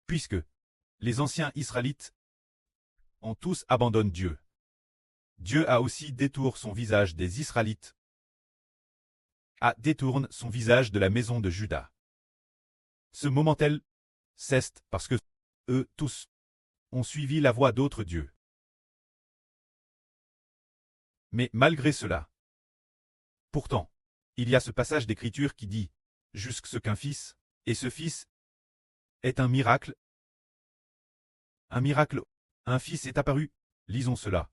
puisque les anciens Israélites ont tous abandonné Dieu. Dieu a aussi détourné son visage des Israélites, a détourné son visage de la maison de Juda. Ce moment-elle cesse parce que eux tous ont suivi la voie d'autres dieux. Mais malgré cela, pourtant, il y a ce passage d'Écriture qui dit « jusque ce qu'un fils, et ce fils est un miracle, un fils est apparu, lisons cela.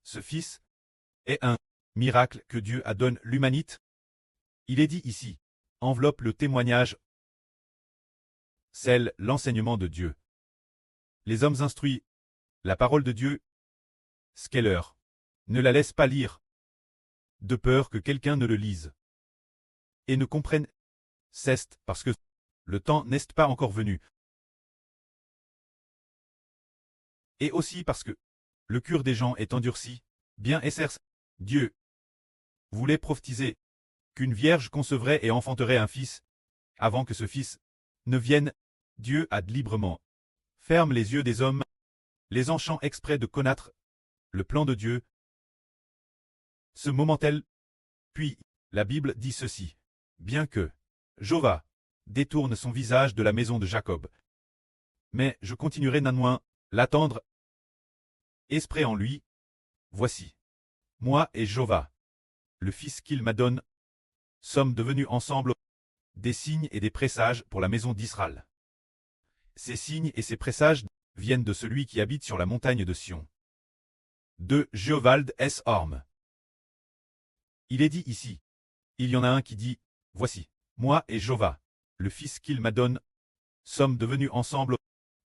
Ce fils est un miracle que Dieu a donné l'humanité. Il est dit ici, enveloppe le témoignage, scelle l'enseignement de Dieu. Les hommes instruits, la parole de Dieu, Skeller, ne la laisse pas lire, de peur que quelqu'un ne le lise et ne comprenne, ceste parce que le temps n'est pas encore venu. Et aussi parce que le cœur des gens est endurci, bien essers, Dieu voulait prophétiser qu'une vierge concevrait et enfanterait un fils, avant que ce fils ne vienne, Dieu a librement ferme les yeux des hommes, les enchants exprès de connaître le plan de Dieu. Ce moment-elle, puis la Bible dit ceci, bien que Jéhovah détourne son visage de la maison de Jacob, mais je continuerai néanmoins l'attendre. Esprit en lui, voici, moi et Jéhovah, le fils qu'il m'a donné, sommes devenus ensemble des signes et des présages pour la maison d'Israël. Ces signes et ces présages viennent de celui qui habite sur la montagne de Sion. De Géovald S. Orme. Il est dit ici, il y en a un qui dit, voici, moi et Jéhovah, le fils qu'il m'a donné, sommes devenus ensemble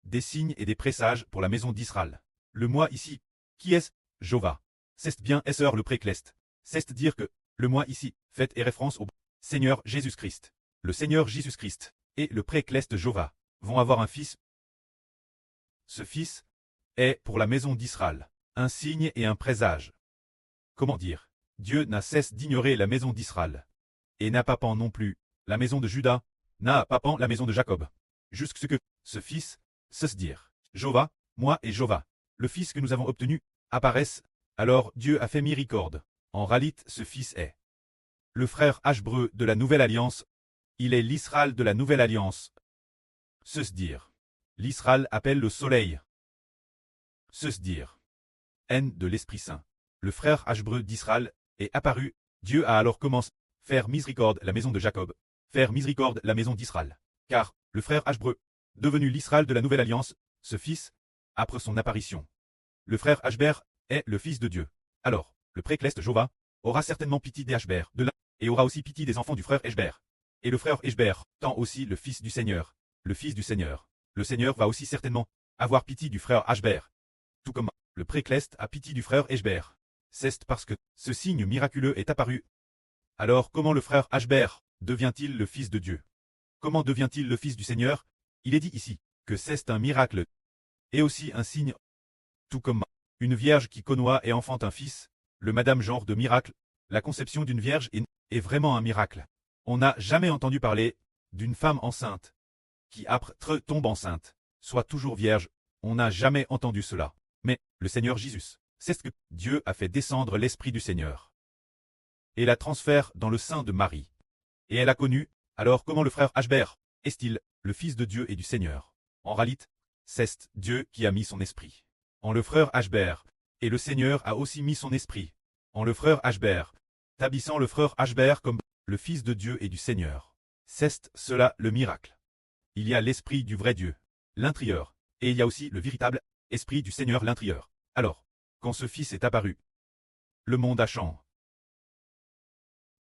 des signes et des présages pour la maison d'Israël. Le moi ici, qui est-ce? Jéhovah. C'est bien Esser le précleste. C'est dire que le moi ici fait référence au Seigneur Jésus-Christ. Le Seigneur Jésus-Christ et le précleste Jéhovah vont avoir un fils. Ce fils est, pour la maison d'Israël, un signe et un présage. Comment dire? Dieu n'a cesse d'ignorer la maison d'Israël. Et n'a pas pan non plus, la maison de Juda, n'a pas pan la maison de Jacob. Jusque ce que, ce fils, se dire, Jéhovah, moi et Jéhovah, le fils que nous avons obtenu, apparaissent, alors Dieu a fait miséricorde. En réalité, ce fils est le frère Hébreu de la Nouvelle Alliance, il est l'Israël de la Nouvelle Alliance. Se dire, l'Israël appelle le soleil. Se dire, haine de l'Esprit Saint. Le frère Hébreu d'Israël est apparu, Dieu a alors commencé faire miséricorde la maison de Jacob, faire miséricorde la maison d'Israël. Car, le frère Hébreu, devenu l'Israël de la Nouvelle Alliance, ce fils, après son apparition. Le frère Hébert est le fils de Dieu. Alors, le précleste Jéhovah aura certainement pitié des Hébert de là, et aura aussi pitié des enfants du frère Hébert. Et le frère Hébert, tant aussi le fils du Seigneur, le fils du Seigneur. Le Seigneur va aussi certainement avoir pitié du frère Hébert. Tout comme le précleste a pitié du frère Hébert. C'est parce que ce signe miraculeux est apparu. Alors comment le frère Hébert devient-il le fils de Dieu? Comment devient-il le fils du Seigneur? Il est dit ici que c'est un miracle et aussi un signe. Tout comme une vierge qui connoit et enfante un fils, le madame genre de miracle, la conception d'une vierge est vraiment un miracle. On n'a jamais entendu parler d'une femme enceinte qui après tombe enceinte, soit toujours vierge, on n'a jamais entendu cela. Mais le Seigneur Jésus, c'est ce que Dieu a fait descendre l'Esprit du Seigneur et la transfère dans le sein de Marie. Et elle a connu, alors comment le frère Hébert est-il le fils de Dieu et du Seigneur? En réalité, c'est Dieu qui a mis son esprit en le frère Hébert, et le Seigneur a aussi mis son esprit en le frère Hébert, établissant le frère Hébert comme le fils de Dieu et du Seigneur. C'est cela le miracle. Il y a l'esprit du vrai Dieu, l'intérieur, et il y a aussi le véritable esprit du Seigneur l'intérieur. Alors, quand ce fils est apparu, le monde a changé.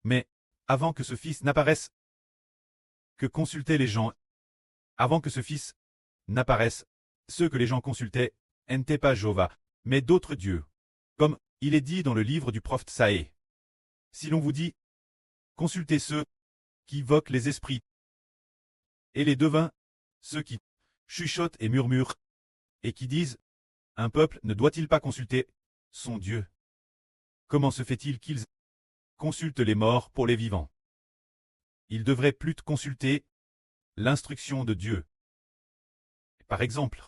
Mais, avant que ce fils n'apparaisse, que consultaient les gens, avant que ce fils n'apparaisse, ceux que les gens consultaient n'étaient pas Jéhovah, mais d'autres dieux. Comme il est dit dans le livre du prophète Saé. Si l'on vous dit, consultez ceux qui voquent les esprits, et les devins, ceux qui chuchotent et murmurent, et qui disent, un peuple ne doit-il pas consulter son Dieu? Comment se fait-il qu'ils consultent les morts pour les vivants? Ils devraient plus consulter l'instruction de Dieu. Par exemple,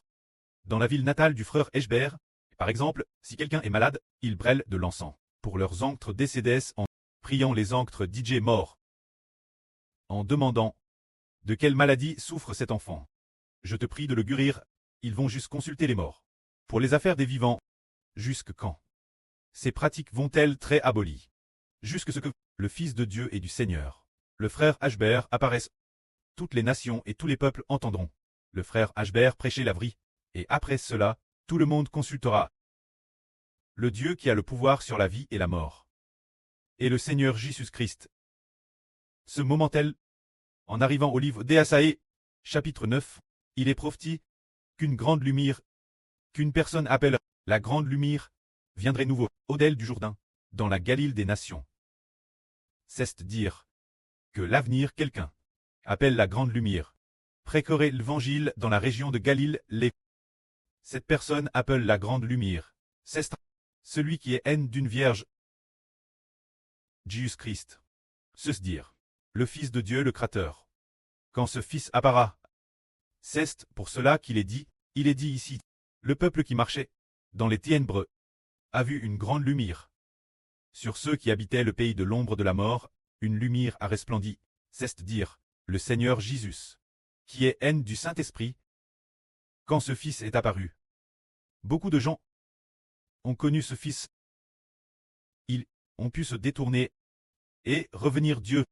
dans la ville natale du frère Eshber, par exemple, si quelqu'un est malade, ils brûlent de l'encens pour leurs anctres décédés en priant les anctres DJ morts, en demandant de quelle maladie souffre cet enfant. Je te prie de le guérir. Ils vont juste consulter les morts. Pour les affaires des vivants, jusque quand ces pratiques vont-elles très abolies? Jusque ce que le Fils de Dieu et du Seigneur, le frère Ashber, apparaisse, toutes les nations et tous les peuples entendront le frère Ashber prêcher la vraie, et après cela, tout le monde consultera le Dieu qui a le pouvoir sur la vie et la mort, et le Seigneur Jésus-Christ. Ce moment-tel, en arrivant au livre d'Ésaïe, chapitre 9, il est prophétisé qu'une grande lumière, qu'une personne appelle la grande lumière, viendrait nouveau, au-delà du Jourdain, dans la Galilée des nations. C'est dire que l'avenir quelqu'un appelle la grande lumière, prêcherait l'évangile dans la région de Galilée. Cette personne appelle la grande lumière, c'est celui qui est haine d'une vierge, Jésus-Christ. C'est dire le Fils de Dieu le Créateur. Quand ce Fils apparaît, c'est pour cela qu'il est dit ici, le peuple qui marchait dans les ténèbres a vu une grande lumière. Sur ceux qui habitaient le pays de l'ombre de la mort, une lumière a resplendi, c'est dire le Seigneur Jésus, qui est haine du Saint-Esprit. Quand ce Fils est apparu, beaucoup de gens ont connu ce Fils. Ils ont pu se détourner et revenir Dieu.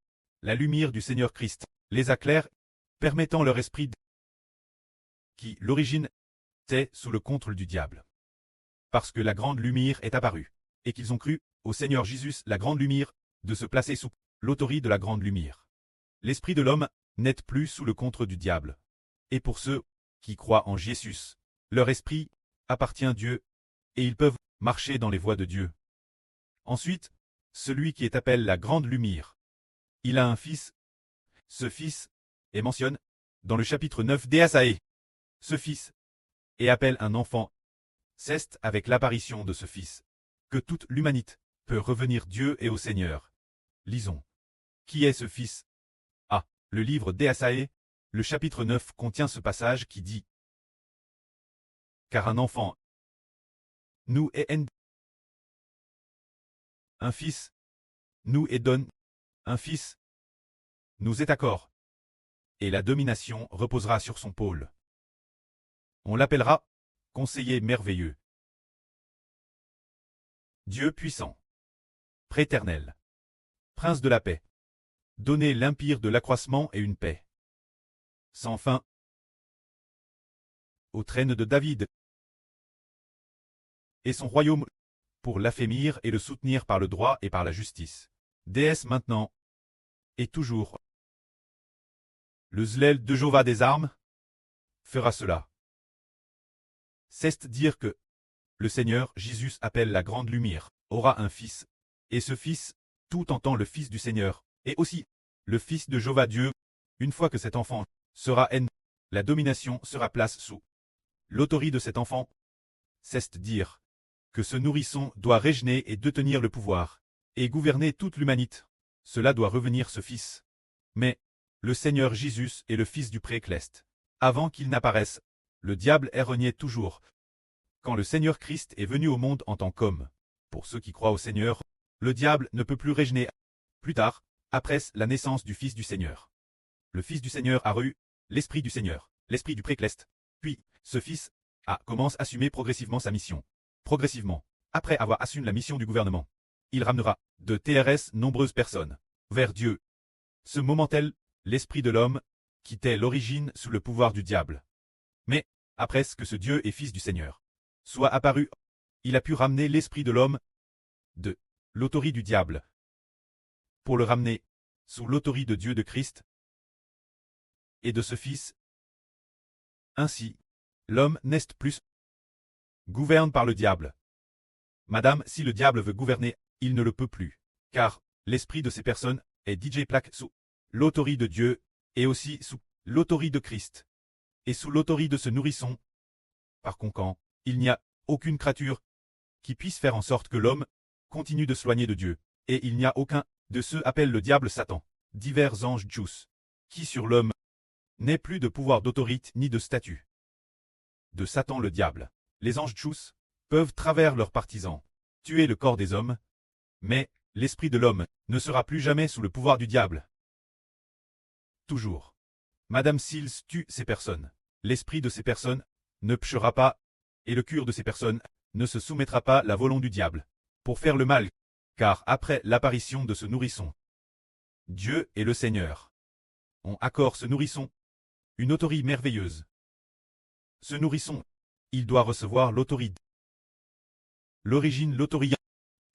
La lumière du Seigneur Christ les éclaire, permettant leur esprit qui, l'origine, était sous le contrôle du diable. Parce que la grande lumière est apparue, et qu'ils ont cru au Seigneur Jésus, la grande lumière, de se placer sous l'autorité de la grande lumière. L'esprit de l'homme n'est plus sous le contrôle du diable. Et pour ceux qui croient en Jésus, leur esprit appartient à Dieu, et ils peuvent marcher dans les voies de Dieu. Ensuite, celui qui est appelé la grande lumière, il a un fils. Ce fils est mentionné dans le chapitre 9 d'Ésaïe. Ce fils et appelle un enfant. C'est avec l'apparition de ce fils que toute l'humanité peut revenir Dieu et au Seigneur. Lisons. Qui est ce fils? Ah, le livre d'Ésaïe, le chapitre 9 contient ce passage qui dit: car un enfant nous est un fils nous est donné, un fils nous est accord, et la domination reposera sur son pôle. On l'appellera conseiller merveilleux, Dieu puissant, préternel, prince de la paix, donner l'empire de l'accroissement et une paix sans fin au trône de David et son royaume, pour l'affermir et le soutenir par le droit et par la justice. Déesse maintenant et toujours. Le zèle de Jéhovah des armes fera cela. C'est dire que le Seigneur Jésus appelle la grande lumière, aura un fils, et ce fils, tout en tant le fils du Seigneur, et aussi le fils de Jéhovah Dieu. Une fois que cet enfant sera haine, la domination sera place sous l'autorité de cet enfant. C'est dire que ce nourrisson doit régner et détenir le pouvoir, et gouverner toute l'humanité. Cela doit revenir ce fils. Mais le Seigneur Jésus est le fils du précleste. Avant qu'il n'apparaisse, le diable est renié toujours. Quand le Seigneur Christ est venu au monde en tant qu'homme, pour ceux qui croient au Seigneur, le diable ne peut plus régner. Plus tard, après la naissance du Fils du Seigneur, le Fils du Seigneur a eu l'Esprit du Seigneur, l'Esprit du précleste. Puis, ce Fils commence à assumer progressivement sa mission. Progressivement, après avoir assumé la mission du gouvernement, il ramènera de TRS nombreuses personnes vers Dieu. Ce moment-tel, l'esprit de l'homme quittait l'origine sous le pouvoir du diable. Mais, après que ce Dieu et Fils du Seigneur soit apparu, il a pu ramener l'esprit de l'homme de l'autorité du diable pour le ramener sous l'autorité de Dieu de Christ et de ce Fils. Ainsi, l'homme n'est plus gouverne par le diable. Madame, si le diable veut gouverner, il ne le peut plus, car l'esprit de ces personnes est DJ plaque sous l'autorité de Dieu, et aussi sous l'autorité de Christ, et sous l'autorité de ce nourrisson. Par conséquent, il n'y a aucune créature qui puisse faire en sorte que l'homme continue de s'éloigner de Dieu, et il n'y a aucun de ceux appellent le diable Satan, divers anges Djous, qui sur l'homme n'ait plus de pouvoir d'autorité ni de statut. de Satan le diable. Les anges tchous peuvent, travers leurs partisans, tuer le corps des hommes, mais l'esprit de l'homme ne sera plus jamais sous le pouvoir du diable. Toujours. Madame Seals tue ces personnes. L'esprit de ces personnes ne pêchera pas, et le cœur de ces personnes ne se soumettra pas à la volonté du diable, pour faire le mal, car après l'apparition de ce nourrisson, Dieu et le Seigneur ont accordé ce nourrisson une autorité merveilleuse. Ce nourrisson, il doit recevoir l'autorité. L'origine l'autorité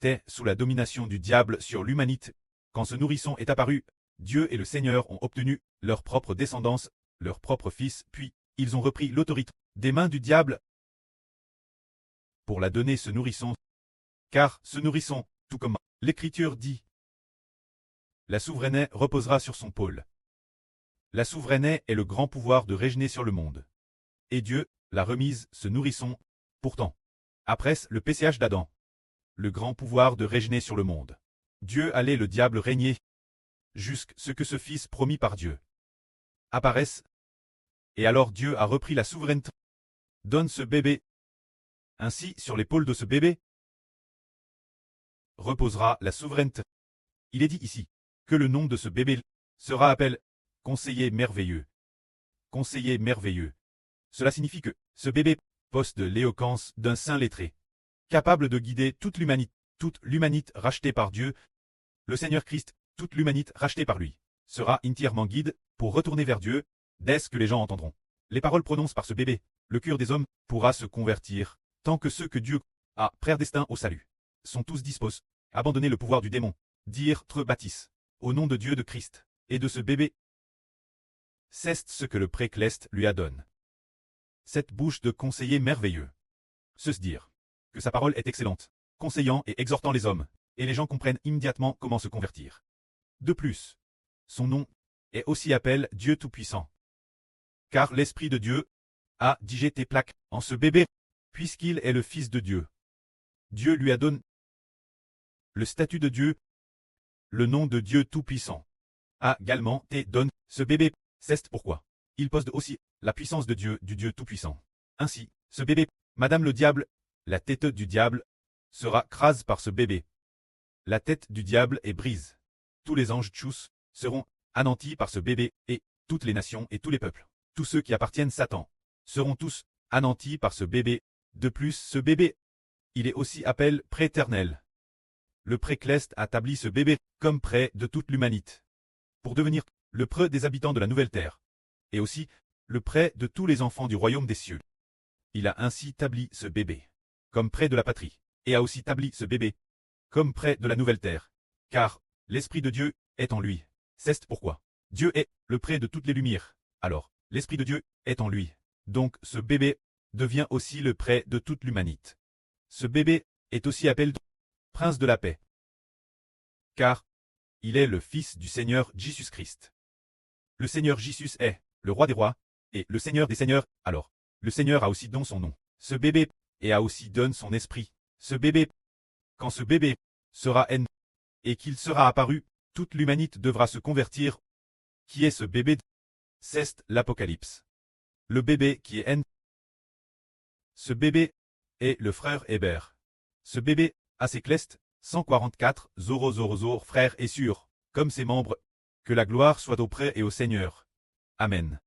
était sous la domination du diable sur l'humanité. Quand ce nourrisson est apparu, Dieu et le Seigneur ont obtenu leur propre descendance, leur propre fils, puis ils ont repris l'autorité des mains du diable pour la donner ce nourrisson. Car ce nourrisson, tout comme l'Écriture dit, la souveraineté reposera sur son pôle. La souveraineté est le grand pouvoir de régner sur le monde. Et Dieu l'a remise, ce nourrisson, pourtant. Après le péchage d'Adam, le grand pouvoir de régner sur le monde. Dieu allait le diable régner, jusqu'à ce que ce fils promis par Dieu apparaisse. Et alors Dieu a repris la souveraineté, donne ce bébé. Ainsi, sur l'épaule de ce bébé, reposera la souveraineté. Il est dit ici que le nom de ce bébé sera appelé Conseiller merveilleux. Conseiller merveilleux. Cela signifie que ce bébé possède de l'éloquence d'un saint lettré, capable de guider toute l'humanité rachetée par Dieu. Le Seigneur Christ, toute l'humanité rachetée par lui, sera entièrement guide pour retourner vers Dieu, dès que les gens entendront les paroles prononcées par ce bébé. Le cœur des hommes pourra se convertir, tant que ceux que Dieu a prédestinés au salut sont tous disposés à abandonner le pouvoir du démon, dire « bâtisse » au nom de Dieu de Christ et de ce bébé. C'est ce que le précleste lui a donné. Cette bouche de conseiller merveilleux. Se dire que sa parole est excellente, conseillant et exhortant les hommes, et les gens comprennent immédiatement comment se convertir. De plus, son nom est aussi appelé Dieu Tout-Puissant. Car l'Esprit de Dieu a digité plaque en ce bébé, puisqu'il est le Fils de Dieu. Dieu lui a donné le statut de Dieu, le nom de Dieu Tout-Puissant. A également été donné ce bébé, c'est pourquoi il possède aussi la puissance de Dieu, du Dieu Tout-Puissant. Ainsi, ce bébé, Madame le diable, la tête du diable, sera crase par ce bébé. La tête du diable est brise. Tous les anges tchous seront anéantis par ce bébé, et toutes les nations et tous les peuples, tous ceux qui appartiennent à Satan, seront tous anéantis par ce bébé. De plus, ce bébé, il est aussi appelé préternel. Le précleste a établi ce bébé comme près de toute l'humanité, pour devenir le près des habitants de la nouvelle terre, et aussi le près de tous les enfants du royaume des cieux. Il a ainsi établi ce bébé comme près de la patrie, et a aussi établi ce bébé comme près de la nouvelle terre, car l'Esprit de Dieu est en lui. C'est pourquoi Dieu est le près de toutes les lumières. Alors, l'Esprit de Dieu est en lui. Donc ce bébé devient aussi le près de toute l'humanité. Ce bébé est aussi appelé Prince de la paix, car il est le Fils du Seigneur Jésus-Christ. Le Seigneur Jésus est le roi des rois, et le Seigneur des seigneurs. Alors, le Seigneur a aussi donné son nom, ce bébé, et a aussi donné son esprit, ce bébé. Quand ce bébé sera né, et qu'il sera apparu, toute l'humanité devra se convertir. Qui est ce bébé? C'est l'Apocalypse. Le bébé qui est né. Ce bébé est le frère Hébert. Ce bébé a ses clestes, 144 frères et sœurs, comme ses membres. Que la gloire soit auprès et au Seigneur. Amen.